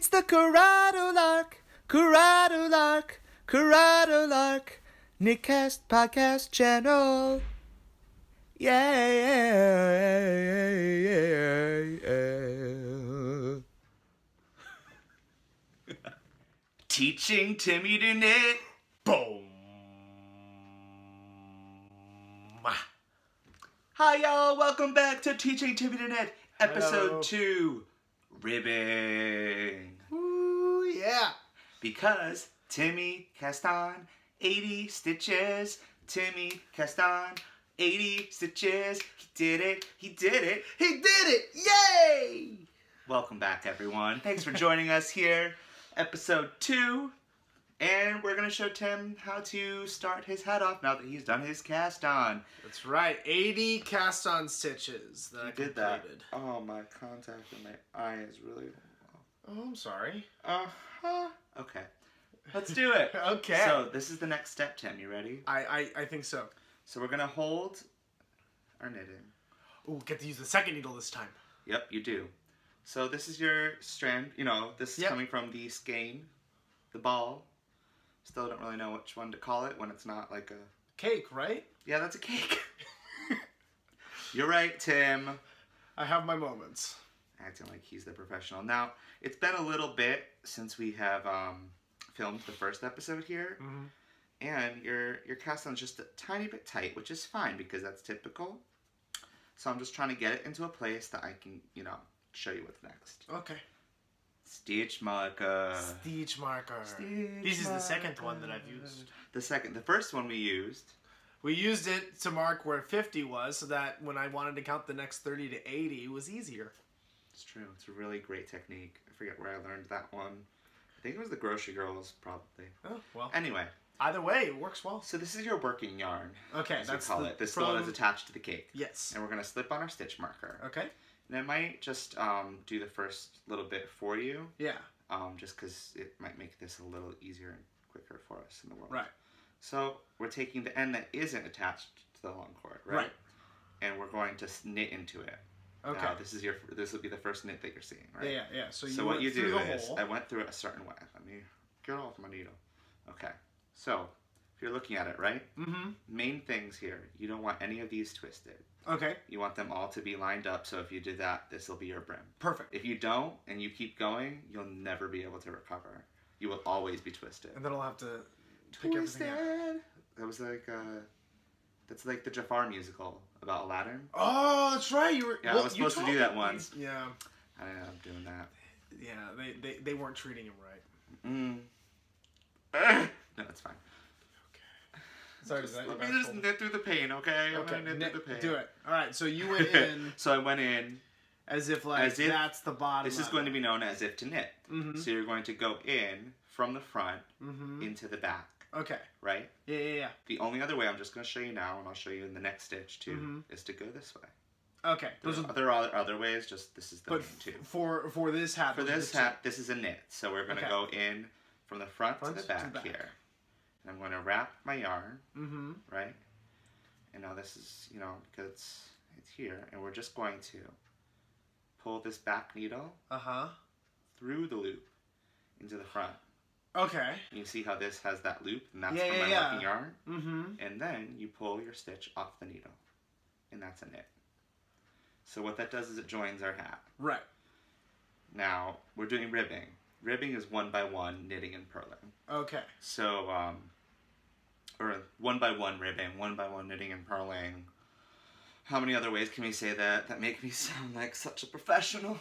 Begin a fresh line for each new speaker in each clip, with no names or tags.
It's the CorradoLark, CorradoLark, CorradoLark, Nickcast podcast channel. Yeah. Teaching Timmy to knit.
Boom.
Hi y'all, welcome back to Teaching Timmy to Knit, episode
Hello.
2, ribbing.
Ooh, yeah.
Because Timmy cast on 80 stitches. Timmy cast on 80 stitches. He did it, he did it, he did it, yay! Welcome back everyone. Thanks for joining us here, episode 2. And we're going to show Tim how to start his hat off now that he's done his cast on.
That's right. 80 cast on stitches that I
Did
completed.
that. Oh, my contact in my eye is really...
Oh, I'm sorry.
Okay. Let's do it.
Okay.
So, this is the next step, Tim. You ready?
I think so.
So, we're going to hold our knitting.
Ooh, get to use the second needle this time.
Yep, you do. So, this is your strand. You know, this is coming from the skein, the ball. Still don't really know which one to call it when it's not like a...
Cake, right?
Yeah, that's a cake. You're right, Tim.
I have my moments.
Acting like he's the professional. Now, it's been a little bit since we have filmed the first episode here.
Mm-hmm.
And your cast on's just a tiny bit tight, which is fine because that's typical. So I'm just trying to get it into a place that I can, you know, show you what's next.
Okay.
Stitch marker.
Stitch marker.
Stitch
This is the
marker.
second one that I've used.
The first one we used.
We used it to mark where 50 was so that when I wanted to count the next 30 to 80, it was easier.
It's true. It's a really great technique. I forget where I learned that one. I think it was the Grocery Girls, probably.
Oh, well.
Anyway.
Either way, it works well.
So this is your working yarn.
Okay,
as
that's
we call it. This is the one that's attached to the cake.
Yes.
And we're going to slip on our stitch marker.
Okay.
And I might just do the first little bit for you.
Yeah.
Just because it might make this a little easier and quicker for us in the world.
Right.
So we're taking the end that isn't attached to the long cord, right?
Right.
And we're going to knit into it.
Okay.
Now, this will be the first knit that you're seeing, right?
Yeah. So
what you do
the
is,
hole.
I went through it a certain way. Let me get off my needle. Okay. So if you're looking at it, right?
Mm-hmm.
Main things here. You don't want any of these twisted.
Okay.
You want them all to be lined up, so if you do that, this will be your brim.
Perfect.
If you don't, and you keep going, you'll never be able to recover. You will always be twisted.
And then I'll have to pick everything up.
That was like, that's like the Jafar musical about Aladdin.
Oh, that's right. You were.
Yeah, I was supposed to do that once.
Yeah.
I ended up doing that.
Yeah, they weren't treating him right.
No, it's fine.
Sorry,
Let me just knit through the pain, okay?
Okay,
I'm gonna knit through the pain.
do it. All right, so you went in.
So I went in.
As if that's the bottom.
This is going to be known as if to knit.
Mm-hmm.
So you're going to go in from the front
Mm-hmm.
into the back.
Okay.
Right?
Yeah.
The only other way, I'm just going to show you now, and I'll show you in the next stitch too, is to go this way.
Okay.
There are other ways, just this is the main two.
For this hat.
For this hat, this is a knit. So we're going to go in from the front to the back here. And I'm going to wrap my yarn, right? And now this is, you know, because it's here. And we're just going to pull this back needle through the loop into the front.
Okay.
And you see how this has that loop? And that's from my working yarn. And then you pull your stitch off the needle. And that's a knit. So what that does is it joins our hat.
Right.
Now, we're doing ribbing. Ribbing is 1 by 1 knitting and purling.
Okay.
So, or 1 by 1 ribbing, 1 by 1 knitting and purling. How many other ways can we say that make me sound like such a professional?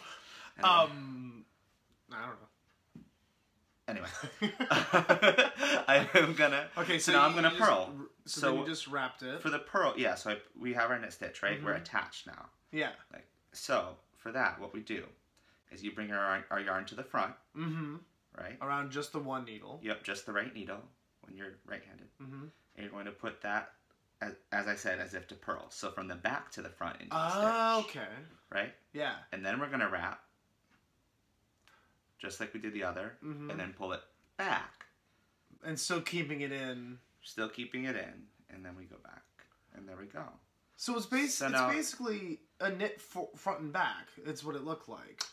I don't know.
Anyway. I am gonna...
Okay, so
now I'm gonna purl.
So then you just wrapped it.
For the purl, yeah, so we have our knit stitch, right? We're attached now.
Yeah.
So, for that, what we do is you bring our yarn to the front, right?
Around just the one needle.
Yep, just the right needle when you're right-handed. And you're going to put that, as I said, as if to purl. So from the back to the front into the stitch.
Okay.
Right?
Yeah.
And then we're going to wrap, just like we did the other, and then pull it back.
And still keeping it in.
Still keeping it in, and then we go back. And there we go.
So it's basically a knit front and back. It's what it looked like.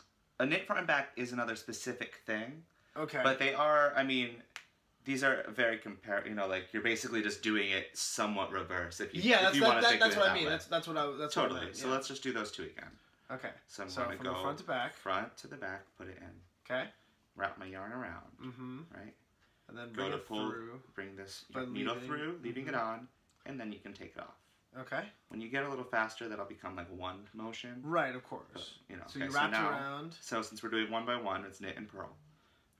A knit front and back is another specific thing.
Okay.
But they are, I mean, these are very you know, like you're basically just doing it somewhat reverse. If you, if you want to think of it
what I mean.
way.
That's what I that's
totally.
What I meant, yeah.
So let's just do those two again.
Okay.
So I'm
so
going to go
front to back.
Front to the back, put it in.
Okay.
Wrap my yarn around.
Mm-hmm.
Right.
And then
go
bring
to
it
pull,
through.
bring this
But
needle through, leaving it on, and then you can take it off.
Okay.
When you get a little faster, that'll become like one motion.
Right, of course.
But, you know.
So you wrap it around.
So since we're doing one by one, it's knit and purl.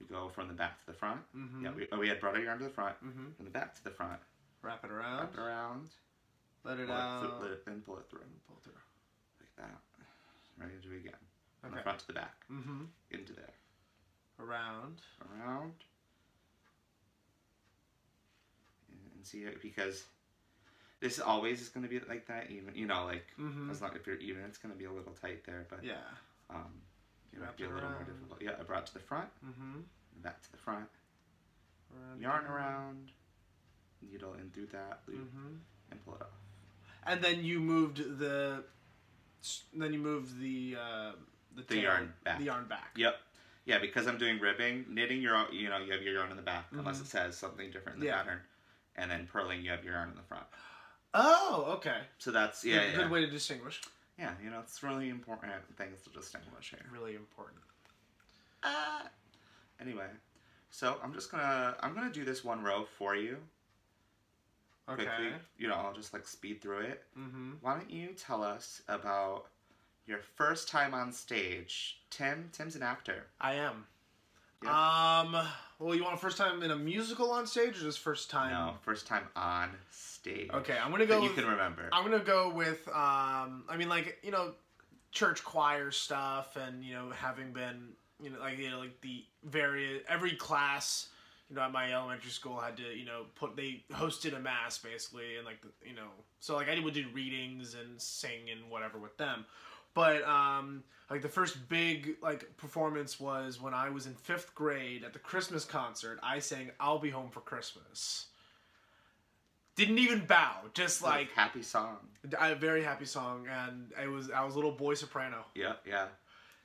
We go from the back to the front.
Mm-hmm.
Yeah, we had brought our yarn to the front.
Mm-hmm.
From the back to the front.
Wrap it around.
Wrap it around.
Let it out.
Then pull it through.
Pull through.
Like that. Ready to do it again. From
Okay.
the front to the back.
Mm-hmm.
Into there.
Around.
Around. And see it, because this always is going to be like that, even, you know, like, as long if you're even, it's going to be a little tight there, but,
yeah.
It might be a little more difficult. Yeah, I brought it to the front, back to the front, yarn around, needle in through that loop, and pull it off.
And then you moved the tail,
yarn back.
The yarn back.
Yep. Yeah, because I'm doing ribbing, knitting, you have your yarn in the back, unless it says something different in the pattern, and then purling, you have your yarn in the front.
Oh, okay.
So that's,
good way to distinguish.
Yeah, you know, it's really important things to distinguish here.
Really important.
Anyway, so I'm gonna do this one row for you.
Okay.
Quickly. You know, I'll just like speed through it.
Mm-hmm.
Why don't you tell us about your first time on stage? Tim's an actor.
I am.
Yep.
Well, you want a first time in a musical on stage, or just first time?
No, first time on stage.
Okay, I'm gonna go.
That you can remember.
I'm gonna go with. I mean, like, you know, church choir stuff, and you know, having been, like the every class, you know, at my elementary school had to, you know, they hosted a mass basically, and like, you know, so like I would do readings and sing and whatever with them. But like the first big like performance was when I was in 5th grade at the Christmas concert. I sang "I'll Be Home for Christmas." Didn't even bow, just like
happy song.
A very happy song, and I was a little boy soprano.
Yeah, yeah.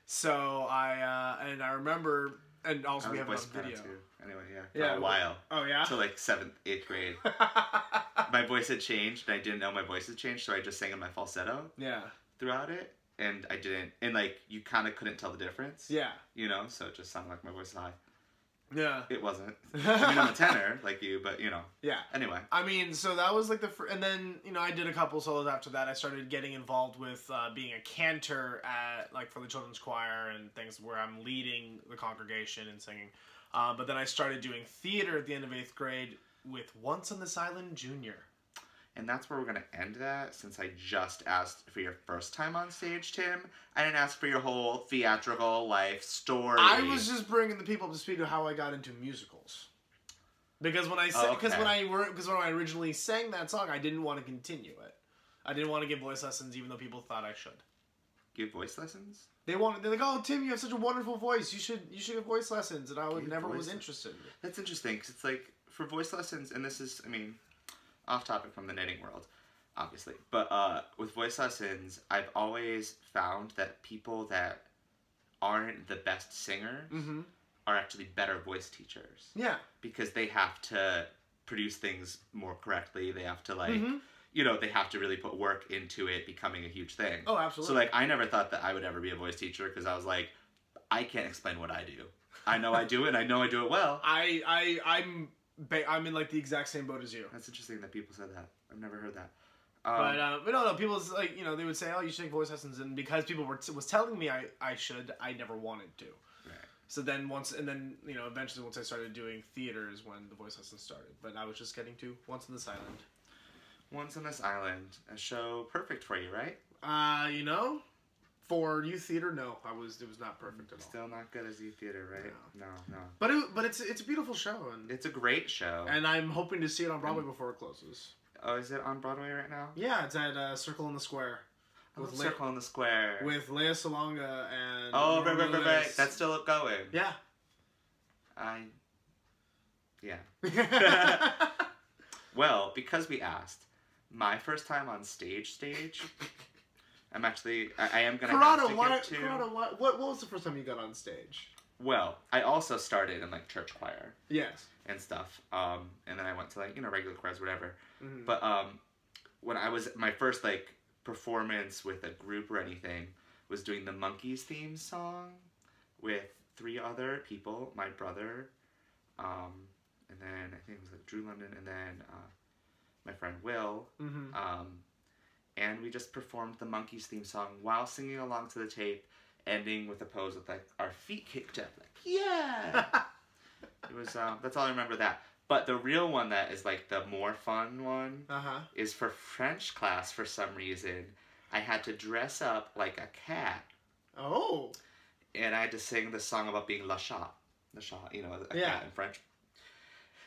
So I remember, and also we have it on video.
Too. Anyway, yeah, for a while.
Oh yeah.
So like 7th, 8th grade. My voice had changed, and I didn't know my voice had changed, so I just sang in my falsetto. Yeah. Throughout it. And I didn't, and like, you kind of couldn't tell the difference. Yeah. You know, so it just sounded like my voice was high. Yeah. It wasn't. I mean, I'm a tenor, like you, but, you know. Yeah. Anyway. I mean, so that was like and then, you know, I did a couple solos after that. I started getting involved with being a cantor for the children's choir and things where I'm leading the congregation and singing. But then I started doing theater at the end of 8th grade with Once on This Island Junior. And that's where we're going to end that, since I just asked for your first time on stage, Tim. I didn't ask for your whole theatrical life story. I was just bringing the people up to speed of how I got into musicals. Because when I originally sang that song, I didn't want to continue it. I didn't want to give voice lessons, even though people thought I should. Give voice lessons? They're like, "Oh, Tim, you have such a wonderful voice. You should give voice lessons." And I never was interested. That's interesting, because it's like, for voice lessons, and this is, I mean, off topic from the knitting world, obviously, but with voice lessons, I've always found that people that aren't the best singers are actually better voice teachers. Yeah. Because they have to produce things more correctly. They have to, like, you know, they have to really put work into it becoming a huge thing. Oh, absolutely. So, like, I never thought that I would ever be a voice teacher, because I was like, I can't explain what I do. I know I do it, and I know I do it well. I'm in like the exact same boat as you. That's interesting that people said that. I've never heard that. But no, people like, you know, they would say, "Oh, you should take voice lessons," and because people was telling me I should, I never wanted to. Right. So then you know, eventually once I started doing theater is when the voice lessons started. But I was just getting to Once on This Island. Once on This Island, a show perfect for you, right? You know. For youth theater, no, it was not perfect at all. Still not good as youth theater, right? No. But it's a beautiful show, and it's a great show. And I'm hoping to see it on Broadway before it closes. Oh, is it on Broadway right now? Yeah, it's at Circle in the Square. With Circle in the Square with Lea Salonga and right. That's still going. Yeah. Yeah. Well, because we asked, my first time on stage. I'm actually, I am gonna
Corrado,
have to give to.
Corrado, what was the first time you got on stage?
Well, I also started in like church choir.
Yes.
And stuff. And then I went to like, you know, regular choirs, whatever.
Mm-hmm.
But when I was, my first like performance with a group or anything was doing the Monkeys theme song with 3 other people, my brother, and then I think it was like Drew London, and then my friend Will.
Mm-hmm.
And we just performed the Monkeys theme song while singing along to the tape, ending with a pose with like our feet kicked up, like, yeah! It was, that's all I remember that. But the real one that is like the more fun one is for French class for some reason. I had to dress up like a cat.
Oh.
And I had to sing the song about being la chat. La chat, you know, a cat in French.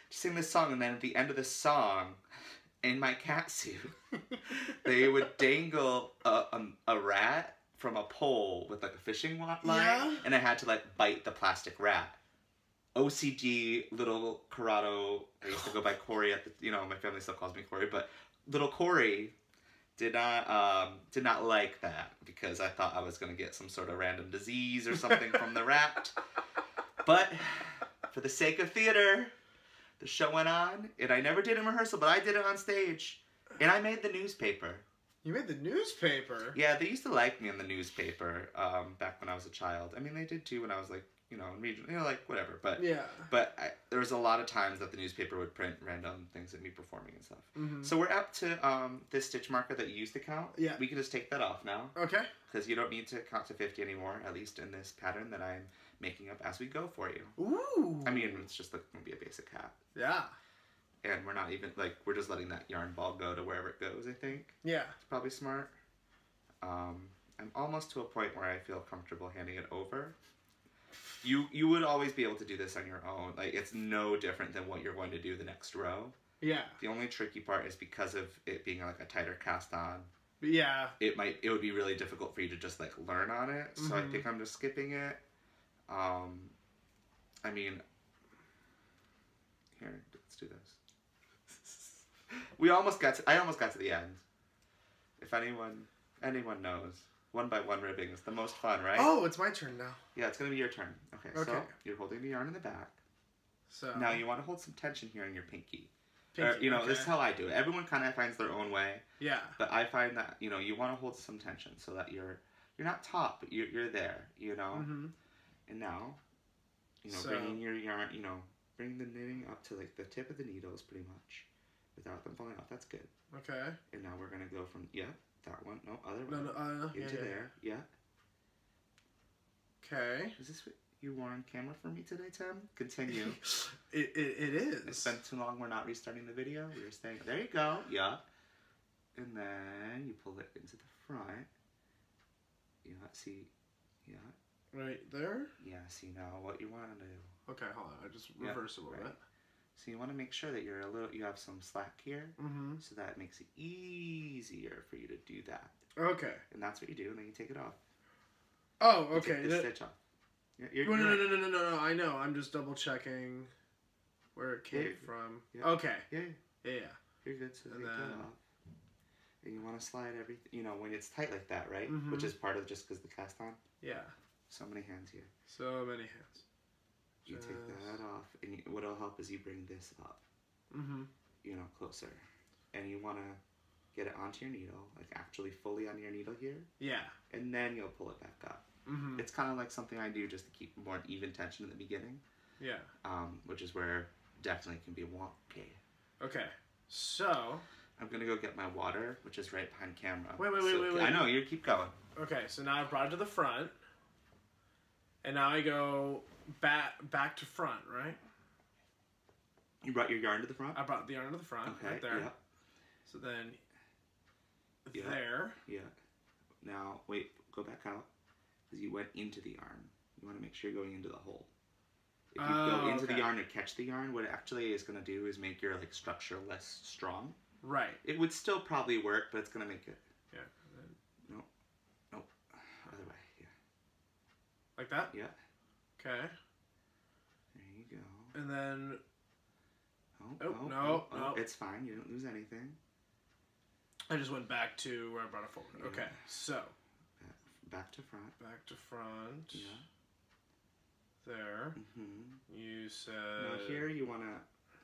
Sing this song, and then at the end of the song, in my cat suit, they would dangle a rat from a pole with like a fishing line, and I had to like bite the plastic rat. OCD little Corrado, I used to go by Corey at the, you know, my family still calls me Corey, but little Corey did not like that because I thought I was going to get some sort of random disease or something from the rat. But for the sake of theater, the show went on, and I never did in rehearsal, but I did it on stage, and I made the newspaper. You made the newspaper? Yeah, they used to like me in the newspaper back when I was a child. I mean, they did too when I was like, you know, in region, you know, like whatever. But yeah. But there was a lot of times that the newspaper would print random things of me performing and stuff. Mm-hmm. So we're up to this stitch marker that you used to count. Yeah. We can just take that off now. Okay. Because you don't need to count to 50 anymore, at least in this pattern that I'm making up as we go for you. Ooh. I mean, it's just going to be a basic hat. Yeah. And we're not even, like, we're just letting that yarn ball go to wherever it goes, I think. Yeah. It's probably smart. I'm almost to a point where I feel comfortable handing it over. You would always be able to do this on your own. Like, it's no different than what you're going to do the next row. Yeah. The only tricky part is because of it being like a tighter cast on. Yeah. It would be really difficult for you to just like learn on it. So I think I'm just skipping it. I mean, here, let's do this. I almost got to the end. If anyone knows. 1 by 1 ribbing is the most fun, right? Oh, it's my turn now. Yeah, it's going to be your turn. Okay, so you're holding the yarn in the back. So now you want to hold some tension here in your pinky. Or, you know, this is how I do it. Everyone kind of finds their own way. Yeah. But I find that, you know, you want to hold some tension so that you're not taut, but you're there, you know? Mm-hmm. And now, you know, bringing your yarn, you know, bring the knitting up to like the tip of the needles pretty much without them falling off. That's good. Okay. And now we're going to go from, that one. No, other one. Into there. Yeah. Okay. Is this what you wore on camera for me today, Tim? Continue. It is. It's been too long. We're not restarting the video. We're staying. There you go. Yeah. And then you pull it into the front. Yeah. See. Yeah. Right there. Yeah. See now what you want to do. Okay. Hold on. I just reverse it a little bit. So you want to make sure that you have some slack here, so that it makes it easier for you to do that. Okay. And that's what you do, and then you take it off. Oh, okay. You take the stitch off. No. I know. I'm just double checking where it came from. Yeah. Okay. Yeah. You're good. So take that off. And you want to slide everything. You know, when it's tight like that, right? Which is part of just because the cast on. Yeah. So many hands here. So many hands. You take that off, and what'll help is you bring this up, you know, closer, and you want to get it onto your needle, like actually fully on your needle here. Yeah. And then you'll pull it back up. It's kind of like something I do just to keep more even tension in the beginning. Yeah. Which is where definitely can be wonky. Okay. So I'm gonna go get my water, which is right behind camera. Wait. I know, you keep going. Okay, so now I've brought it to the front, and now I go back to front, right? You brought your yarn to the front? I brought the yarn to the front, right there. Yeah. So then, there. Yeah. Now, wait, go back out. Because you went into the yarn. You want to make sure you're going into the hole. If you go into the yarn or catch the yarn, what it actually is going to do is make your like structure less strong. Right. It would still probably work, but it's going to make it... Yeah. Nope. Other way, yeah. Like that? Yeah. Okay. There you go. And then... No. It's fine. You didn't lose anything.
I just went back to where I brought it forward.
Yeah.
Okay, so.
Back to front.
Back to front.
Yeah.
There.
Mm-hmm.
You said...
Now here you want to...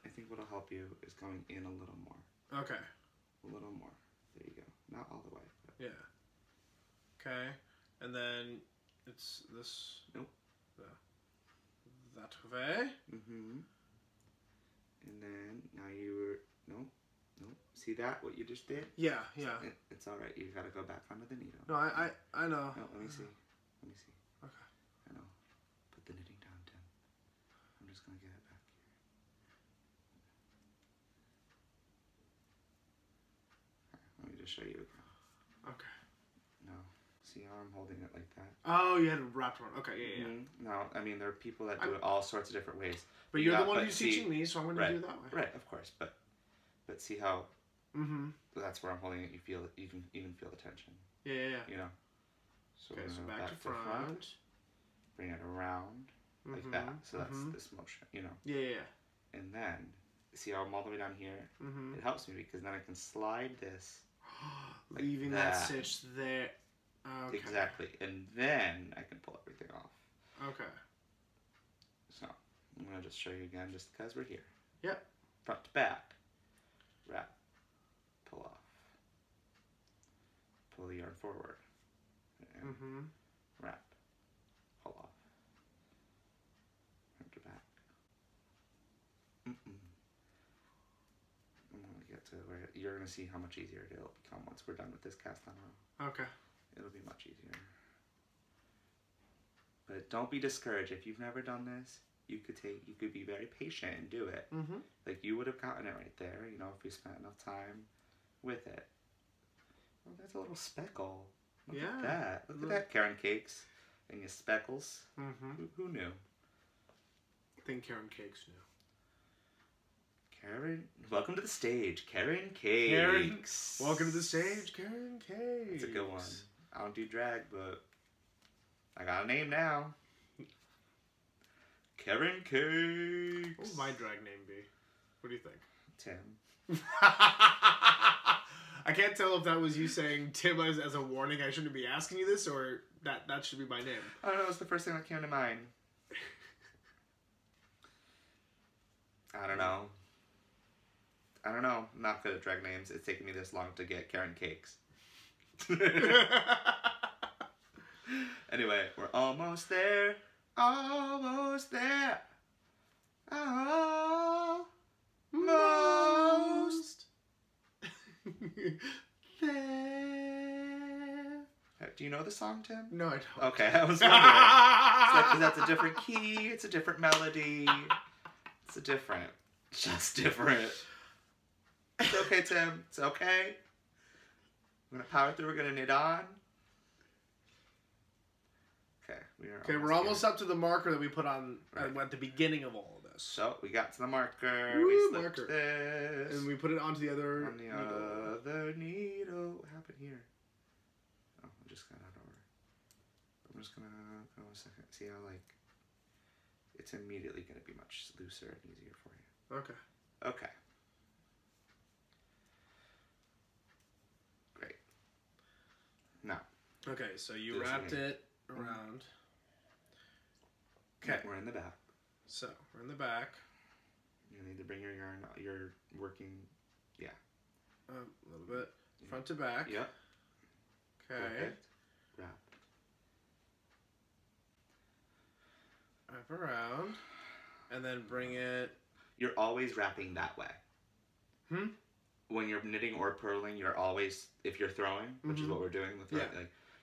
I think what'll help you is going in a little more.
Okay.
A little more. There you go. Not all the way. But...
Yeah. Okay. And then it's this...
Nope.
That way.
Mm-hmm. And then now you... Nope. Nope. See that? What you just did?
Yeah, yeah.
It's all right. You got to go back under the needle.
No, I know.
No, let me see. Let me see.
Okay.
I know. Put the knitting down, Tim. I'm just going to get it back here. Let me just show you again.
Okay.
No. See how I'm holding it like that?
Oh, you had it wrapped around. Okay, yeah, yeah.
Mm-hmm. No, I mean, there are people that do it all sorts of different ways.
But you're the one who's teaching me, so I'm going to do it that way.
Right, of course. But see how...
Mm-hmm.
That's where I'm holding it. You feel it. You can even feel the tension.
Yeah, yeah, yeah.
You know. So,
okay, so back to front.
Bring it around like that. So that's this motion. You know.
Yeah, yeah.
And then see how I'm all the way down here.
Mm-hmm.
It helps me because then I can slide this.
Like leaving that stitch there. Okay.
Exactly, and then I can pull everything off.
Okay.
So I'm gonna just show you again, just because we're here.
Yep.
Front to back. Wrap. Pull off. Pull the yarn forward. And wrap. Pull off. Front to back. I'm gonna get to where you're gonna see how much easier it'll become once we're done with this cast on row.
Okay.
It'll be much easier. But don't be discouraged. If you've never done this, you could be very patient and do it.
Mm-hmm.
Like you would have gotten it right there, you know, if you spent enough time with it. Oh, that's a little speckle. Look at that. Look at that, Karen Cakes. And your speckles.
Mm-hmm.
Who knew?
I think Karen Cakes knew.
Karen, welcome to the stage, Karen Cakes.
Karen, welcome to the stage, Karen Cakes.
It's a good one. I don't do drag, but I got a name now. Karen Cakes.
What would my drag name be? What do you think?
Tim.
I can't tell if that was you saying Tim as a warning I shouldn't be asking you this, or that should be my name.
I don't know, it's the first thing that came to mind. I don't know. I'm not good at drag names. It's taken me this long to get Karen Cakes. Anyway, we're almost there. Almost there. Almost
there.
Do you know the song, Tim?
No, I don't.
Okay, I was wondering. Because that's a different key. It's a different melody. It's just different. It's okay, Tim. It's okay. We're gonna power through. We're gonna knit on. Okay,
we're almost up to the marker that we put on at the beginning of all of this.
So we got to the marker.
Woo,
we slipped
marker.
this,
and we put it onto the other
other needle. What happened here? Oh, I just got out over. I'm just gonna go a second. See how it's immediately gonna be much looser and easier for you.
Okay.
Okay. Great. Now.
Okay, so you wrapped it around. Okay.
We're in the back.
So, we're in the back.
You need to bring your yarn, you're working, yeah.
A little bit. Front to back.
Yep.
Okay.
Perfect.
Wrap around. And then bring it...
You're always wrapping that way. When you're knitting or purling, you're always, if you're throwing, which is what we're doing with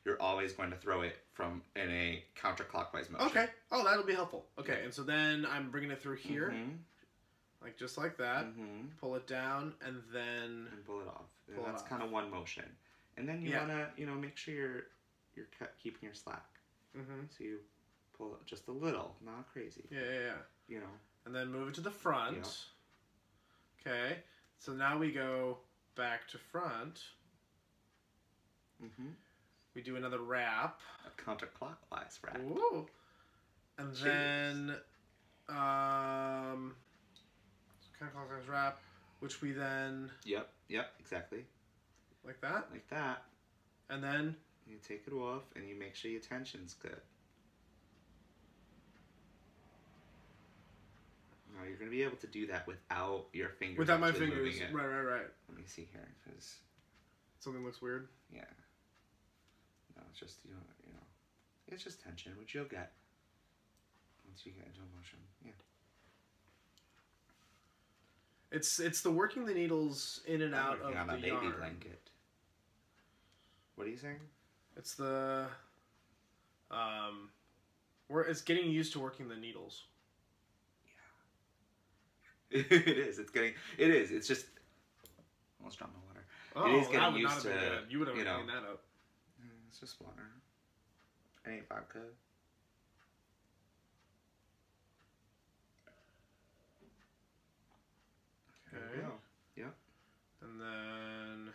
you're always going to throw it in a counterclockwise motion.
Okay. Oh, that'll be helpful. Okay, and so then I'm bringing it through here, just like that. Pull it down, and then
pull it off. And that's kind of one motion. And then you wanna, make sure you're keeping your slack. So you pull it just a little, not crazy.
Yeah. And then move it to the front.
Yep.
Okay. So now we go back to front. We do another wrap.
A counterclockwise wrap.
Ooh. And then counterclockwise wrap, which we then
Yep, exactly.
Like that?
Like that.
And then?
You take it off and you make sure your tension's good. Now you're going to be able to do that without your fingers.
Without my fingers. Right.
Let me see here, because...
Something looks weird?
Yeah. No, it's just, you know, it's just tension, which you'll get once you get into motion. Yeah.
It's the working the needles in and out of the
baby
yarn.
blanket. What are you saying?
It's the it's getting used to working the needles.
Yeah. It is. It's just almost dropped my water.
Oh,
it is getting
that would
used
not have
to,
been good. You would have
know,
cleaned that up.
It's just water. It ain't vodka. There you go. Yep.
And then...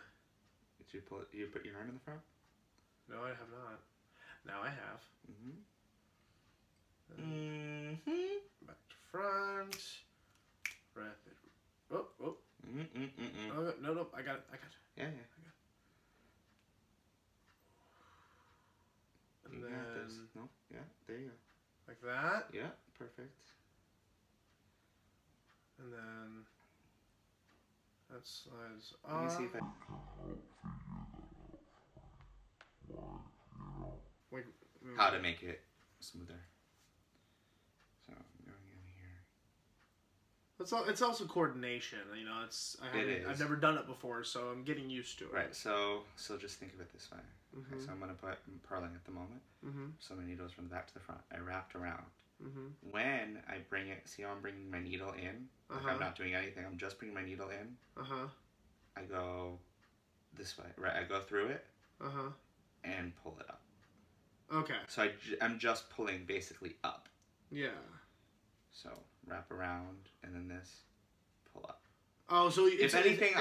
Did you pull it? You put your arm in the front?
No, I have not. Now I have. Back to front. Wrap it. Oh. Oh, no. I got it.
Yeah.
And
you
then...
got this. No. Yeah. There you go.
Like that.
Yeah. Perfect.
And then... That slides
Let me
off.
see if I...
Like,
How to make it smoother. So I'm going in here.
It's also coordination. You know, I've never done it before, so I'm getting used to it.
Right. So just think of it this way. Okay, so I'm purling at the moment. So my needle's from the back to the front. I wrapped around. When I bring it, see how I'm bringing my needle in? Like I'm not doing anything. I'm just bringing my needle in. I go this way. Right. I go through it. And pull it up.
Okay.
So I'm just pulling basically up.
Yeah.
So wrap around and then this, pull up.
Oh, so it's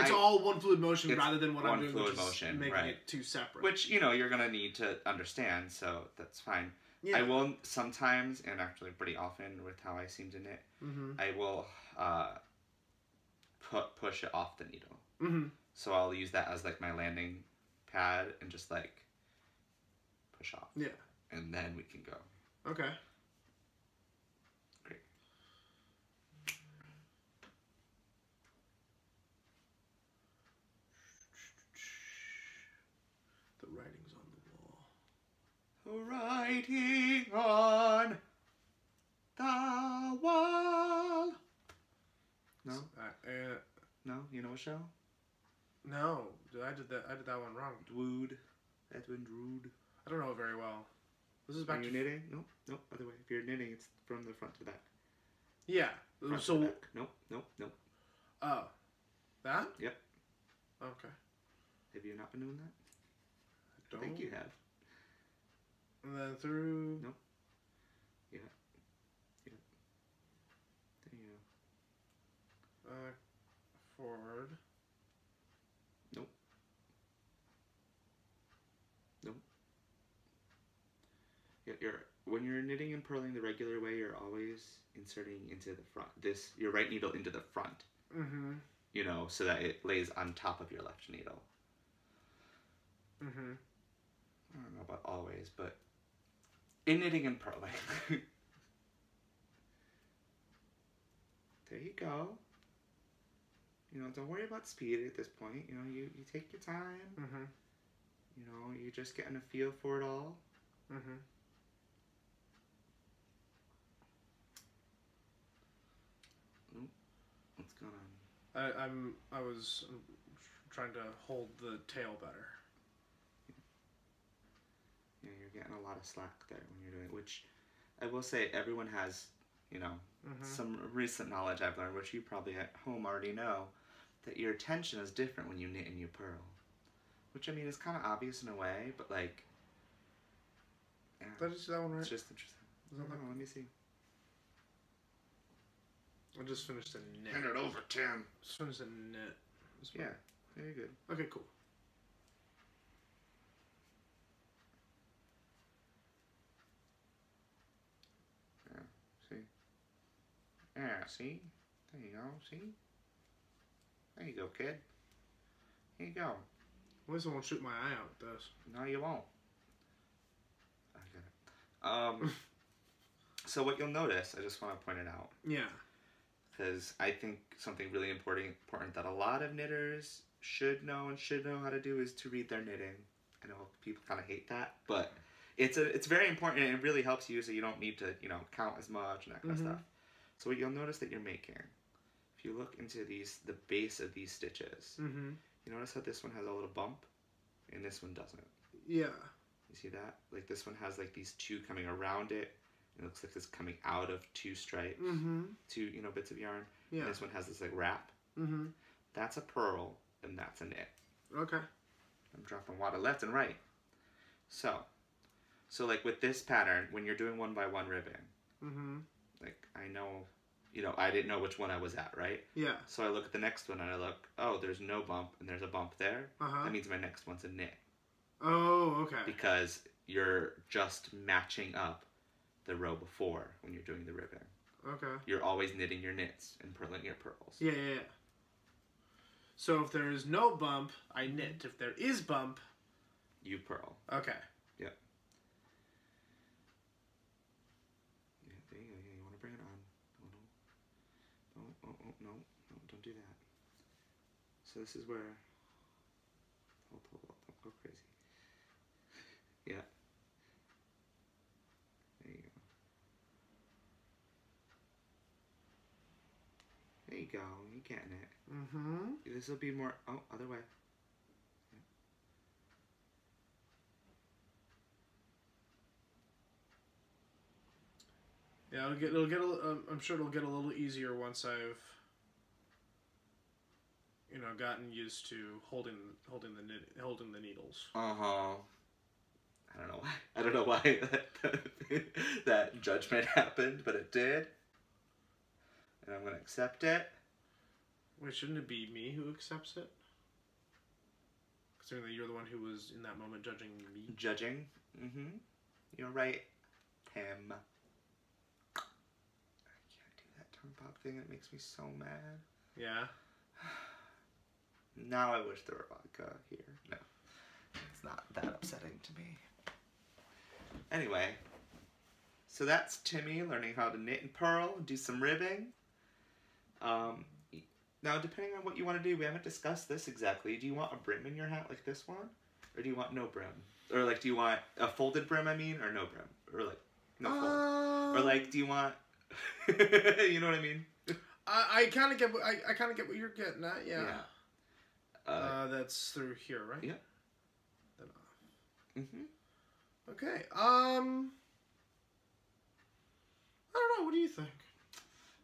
all one fluid motion rather than what I'm doing, which is making it two separate.
Which, you're going to need to understand, so that's fine.
Yeah.
I will sometimes, and actually pretty often with how I seem to knit, I will push it off the needle. So I'll use that as like my landing pad and just like push off.
Yeah.
And then we can go.
Okay.
Great.
The writing's on the wall.
The writing on the wall. No? No? You know a show?
No. I did that one wrong.
Edwin Drood.
I don't know it very well. This is back
to knitting? Nope, other way. If you're knitting, it's from the front to the back.
Yeah.
Front to the back. Nope.
Oh. That?
Yep.
Okay.
Have you not been doing that?
I
think you have.
And then through...
Nope. Yeah. There you go.
Forward.
Nope. Yeah, when you're knitting and purling the regular way, you're always inserting into the front. Your right needle into the front. So that it lays on top of your left needle. I don't know about always, but in knitting and purling. There you go. Don't worry about speed at this point. You take your time. You're just getting a feel for it all. What's going on?
I was trying to hold the tail better.
Yeah, you're getting a lot of slack there when you're doing it, which I will say everyone has, some recent knowledge I've learned, which you probably at home already know, that your tension is different when you knit and you purl. Which, is kind of obvious in a way, but like... Yeah,
did I just do that one right?
It's just interesting. Let me see.
I just finished a knit.
Hand it over, Tim.
Just finished a knit.
Yeah, very good.
Okay, cool.
Yeah, see? There you go, see? There you go, kid. Here you go.
At least I won't shoot my eye out with this.
No, you won't. I get it. So what you'll notice, I just want to point it out.
Yeah.
Because I think something really important that a lot of knitters should know how to do is to read their knitting. I know people kind of hate that, but it's very important, and it really helps you so you don't need to, count as much and that kind of stuff. So what you'll notice that you're making, if you look into the base of these stitches, you notice how this one has a little bump and this one doesn't.
Yeah.
You see that? Like this one has like these two coming around it. It looks like it's coming out of two stripes, two bits of yarn. Yeah. And this one has this like wrap. That's a purl and that's a knit.
Okay.
I'm dropping water left and right. So like with this pattern, when you're doing 1x1 ribbing, like I know, I didn't know which one I was at, right? Yeah. So I look at the next one and I look, oh, there's no bump and there's a bump there. That means my next one's a knit. Oh, okay. Because you're just matching up the row before when you're doing the ribbing. Okay. You're always knitting your knits and purling your purls.
Yeah. So if there is no bump, I knit. If there is bump,
you purl.
Okay.
Yep. Yeah, there you go. Yeah, you want to bring it on. No, don't do that. So this is where... Hold, don't go crazy. Yeah. There you go. There you go. You're getting it. This will be more... Oh, other way.
Yeah, it'll get. I'm sure it'll get a little easier once I've, gotten used to holding the needles.
I don't know why that judgment happened, but it did, and I'm gonna accept it.
Wait, shouldn't it be me who accepts it? Considering that you're the one who was in that moment judging me.
Judging. You're right, Tim. Pop thing that makes me so mad. Yeah. Now I wish there were vodka here. No. It's not that upsetting to me. Anyway. So that's Timmy learning how to knit and purl and do some ribbing. Now depending on what you want to do, we haven't discussed this exactly. Do you want a brim in your hat like this one? Or do you want no brim? Or like do you want a folded brim, I mean? Or no brim? Or like no fold? Or like do you want... you know what I mean?
I kind of get what you're getting at. Yeah. That's through here, right? Yeah. Then Okay. I don't know. What do you think?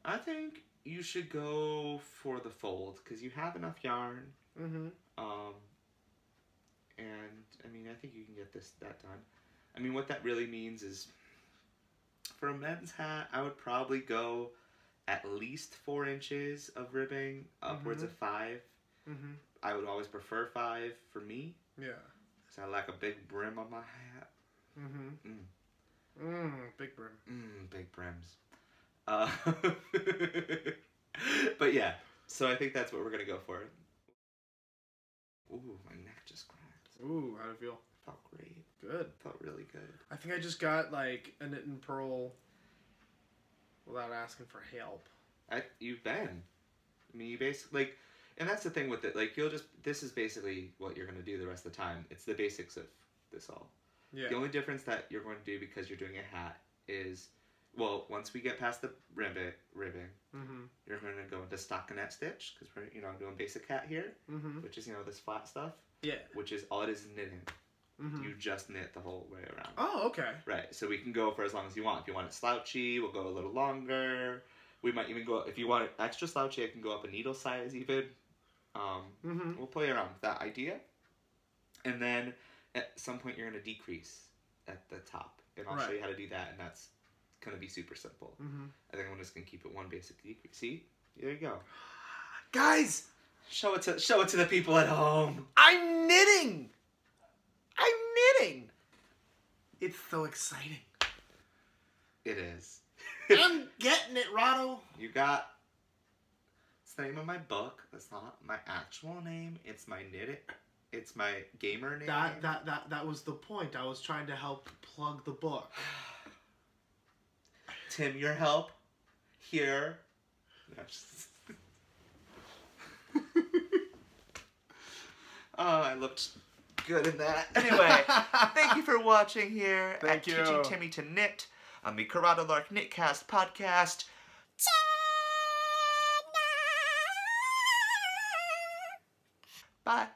I think you should go for the fold because you have enough yarn. And I mean, I think you can get that done. I mean, what that really means is. For a men's hat, I would probably go at least 4 inches of ribbing, upwards of 5. I would always prefer 5 for me. Yeah. Because I like a big brim on my hat.
Big brim.
Big brims. But yeah, so I think that's what we're going to go for. Ooh, my neck just cracked.
Ooh, how'd it feel?
Felt great.
Good.
Felt really good.
I think I just got like a knit and purl without asking for help.
You've been. I mean, you basically, like, and that's the thing with it. Like, this is basically what you're going to do the rest of the time. It's the basics of this all. Yeah. The only difference that you're going to do because you're doing a hat is, well, once we get past the ribbing, you're going to go into stockinette stitch because we're, doing basic hat here, which is, this flat stuff. Yeah. Which is all it is knitting. You just knit the whole way around.
Oh, okay.
Right, so we can go for as long as you want. If you want it slouchy, we'll go a little longer. We might even go, if you want it extra slouchy, I can go up a needle size even. We'll play around with that idea. And then at some point you're going to decrease at the top. And I'll show you how to do that, and that's going to be super simple. I think I'm just going to keep it one basic decrease. See? There you go.
Guys!
Show it to the people at home.
I'm knitting! It's so exciting.
It is.
I'm getting it, Rado.
You got... It's the name of my book. That's not my actual name. It's my knit it. It's my gamer name.
That was the point. I was trying to help plug the book.
Tim, your help here. Oh, I looked good in that. Anyway, thank you for watching here
Thank you.
Teaching Timmy to Knit on the CorradoLark Knitcast podcast. Bye.